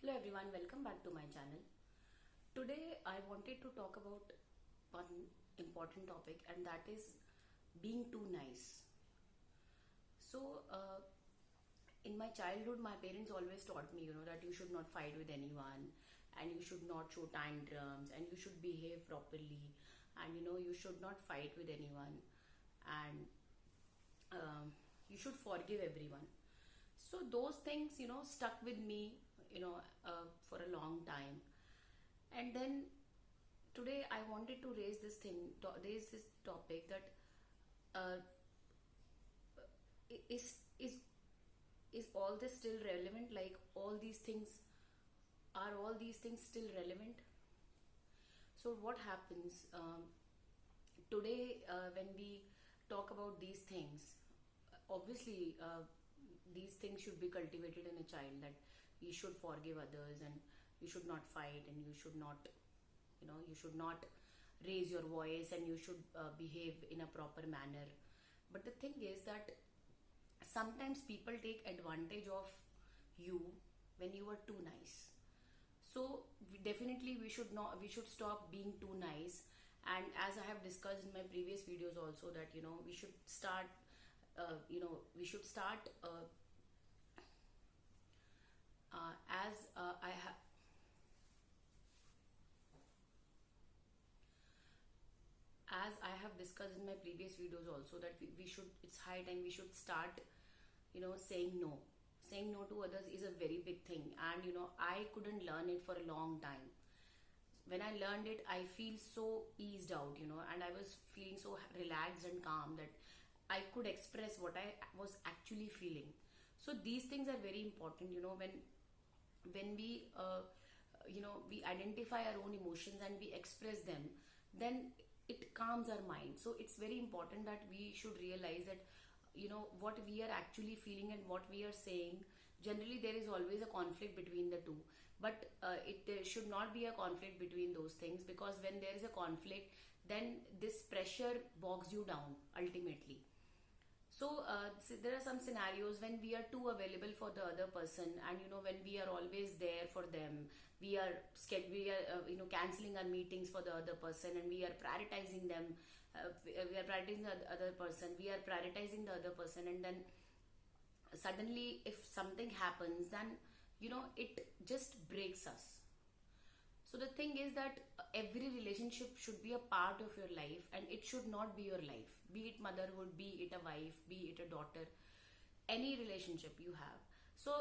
Hello everyone, welcome back to my channel. Today I wanted to talk about one important topic, and that is being too nice. So, in my childhood, my parents always taught me, that you should not fight with anyone, and you should not show tantrums, and you should behave properly, and you should not fight with anyone, and you should forgive everyone. So those things stuck with me for a long time. And then today I wanted to raise this topic that uh, is is all this still relevant? Like, all these things still relevant? So what happens today when we talk about these things? Obviously, these things should be cultivated in a child, that you should forgive others, and you should not fight, and you should not raise your voice, and you should behave in a proper manner. But the thing is that sometimes people take advantage of you when you are too nice. So definitely we should stop being too nice. And as I have discussed in my previous videos also, that we should start we should start as I have as I have discussed in my previous videos also, that we should, it's high time we should start saying no. Saying no to others is a very big thing, and I couldn't learn it for a long time. When I learned it, I feel so eased out, and I was feeling so relaxed and calm that I could express what I was actually feeling. So these things are very important, when we we identify our own emotions and we express them, then it calms our mind. So it's very important that we should realize that what we are actually feeling and what we are saying. Generally there is always a conflict between the two, but it should not be a conflict between those things, because when there is a conflict, then this pressure bogs you down ultimately. So there are some scenarios when we are too available for the other person, and when we are always there for them, we are canceling our meetings for the other person, and we are prioritizing them. We are prioritizing the other person. We are prioritizing the other person, and then suddenly, if something happens, then it just breaks us. So the thing is that every relationship should be a part of your life, and it should not be your life. Be it motherhood, be it a wife, be it a daughter, any relationship you have. So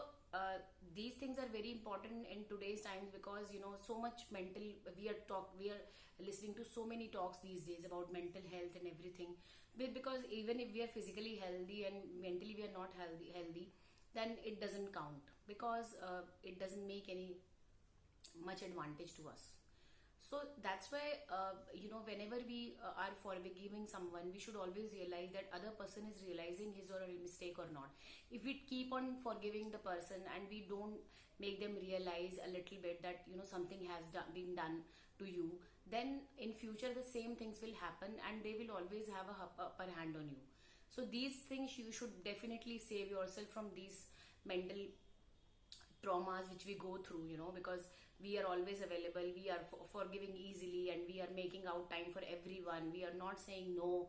these things are very important in today's times, because so much mental, we are listening to so many talks these days about mental health and everything. Because even if we are physically healthy and mentally we are not healthy, then it doesn't count, because it doesn't make any much advantage to us. So that's why whenever we are forgiving someone, we should always realize that other person is realizing his or her mistake or not. If we keep on forgiving the person and we don't make them realize a little bit that something has been done to you, then in future the same things will happen, and they will always have a upper hand on you. So these things, you should definitely save yourself from these mental traumas which we go through, because we are always available, we are forgiving easily, and we are making out time for everyone, we are not saying no.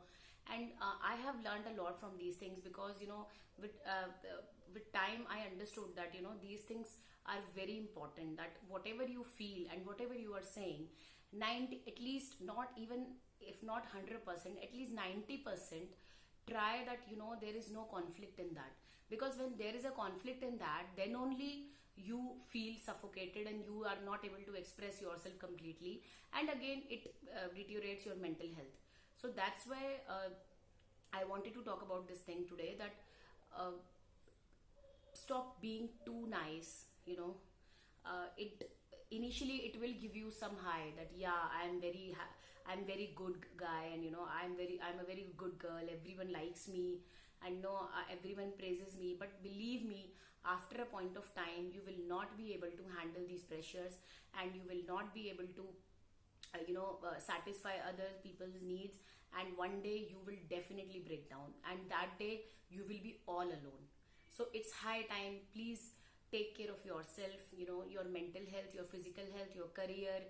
And I have learned a lot from these things, because with time I understood that these things are very important, that whatever you feel and whatever you are saying, 90, at least, not even, if not 100%, at least 90%, try that there is no conflict in that. Because when there is a conflict in that, then only you feel suffocated and you are not able to express yourself completely, and again it deteriorates your mental health. So that's why I wanted to talk about this thing today, that uh, stop being too nice. It initially it will give you some high, that yeah, I'm very good guy, and I'm a very good girl, everyone likes me, and everyone praises me. But believe me, after a point of time, you will not be able to handle these pressures, and you will not be able to satisfy other people's needs, and one day you will definitely break down, and that day you will be all alone. So it's high time, please take care of yourself, your mental health, your physical health, your career,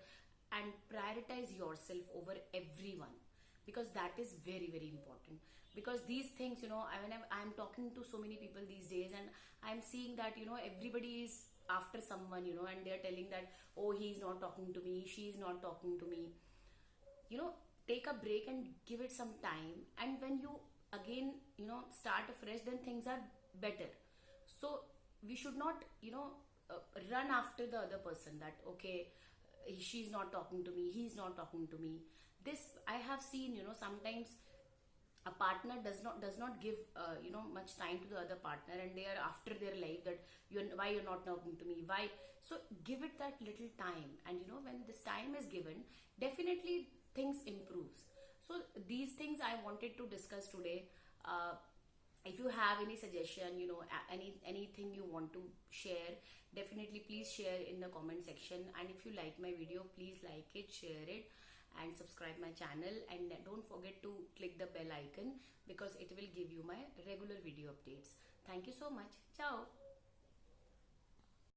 and prioritize yourself over everyone, because that is very, very important. Because these things, when I'm talking to so many people these days, and I'm seeing that everybody is after someone, and they're telling that, oh, he's not talking to me, she's not talking to me. you know Take a break and give it some time, and when you again start afresh, then things are better. So we should not run after the other person, that okay, she's not talking to me, he's not talking to me. This I have seen, sometimes a partner does not give much time to the other partner, and they are after their life, that why you're not talking to me, why. So give it that little time, and when this time is given, definitely things improves. So these things I wanted to discuss today. If you have any suggestion, anything you want to share, definitely please share in the comment section. And if you like my video, please like it, share it, and subscribe my channel, and don't forget to click the bell icon, because it will give you my regular video updates. Thank you so much. Ciao.